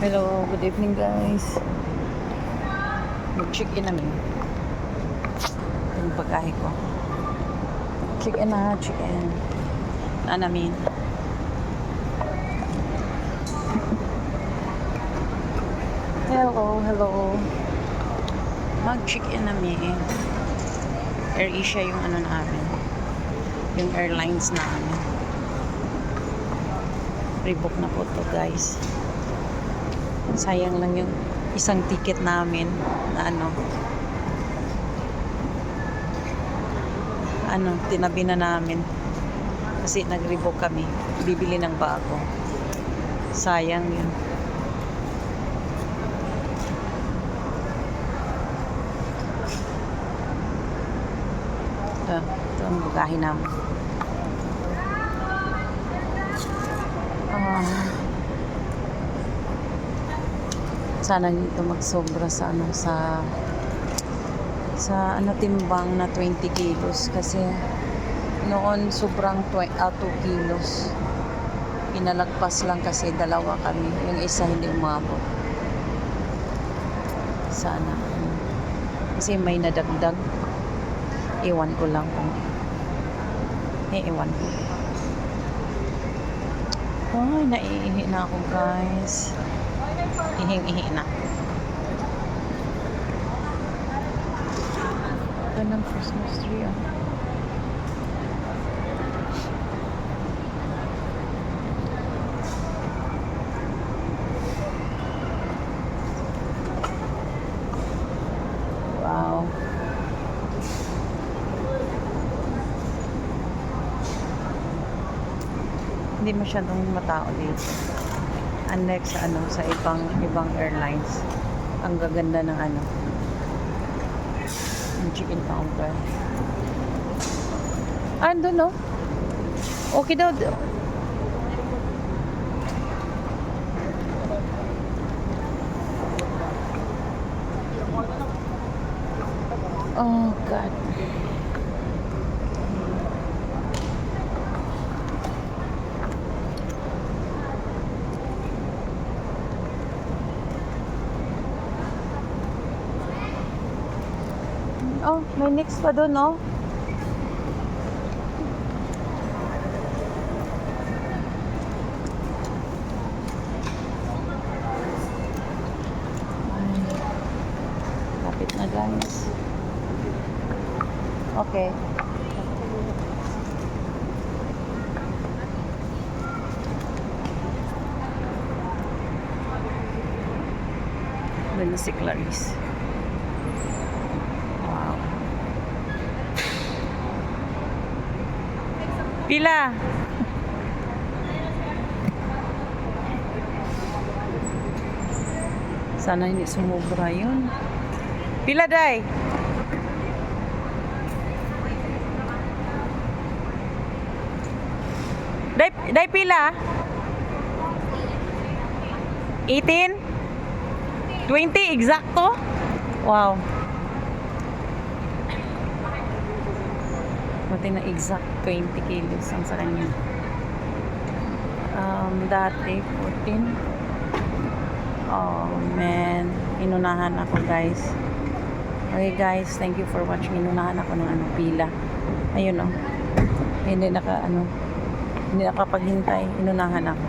Hello, good evening guys. Mag-check-in namin. Yung pagkahe ko. Check-in na, check-in. Na namin. Hello. Mag-check-in namin. AirAsia yung ano namin. Yung airlines namin. Rebook na po to guys. Sayang lang yung isang ticket namin na tinabi na namin kasi nag-rebook kami, bibili ng bago. Sayang yun. Ito ang bugahin namin. Sana dito magsobra sa timbang na 20 kilos kasi noon sobrang 2 kilos. Pinalagpas lang kasi dalawa kami, yung isa hindi umabot. Sana kasi may nadagdag, iwan ko lang kung iwan ko. Ay, naiihi na ako guys. Ihing-ihi na. Ito ng Christmas tree Wow. Hindi masyadong matao dito. Unlike sa ibang airlines. Ang gaganda ng yung chicken counter. Andun no? Okay daw. Oh God. Oh, may next pa doon, no? Ay, lapit na, guys. Okay. Doon na si Clarice. Pila? Sana hindi sumubra yun. Pila, day? Day pila? 18? 20 exacto? Wow. Buti na exact 20 kilos ang sa kanya. Dati 14. Oh man, inunahan ako guys. Okay guys, thank you for watching. Inunahan ako ng pila. Ayun hindi nakapaghintay. Inunahan ako.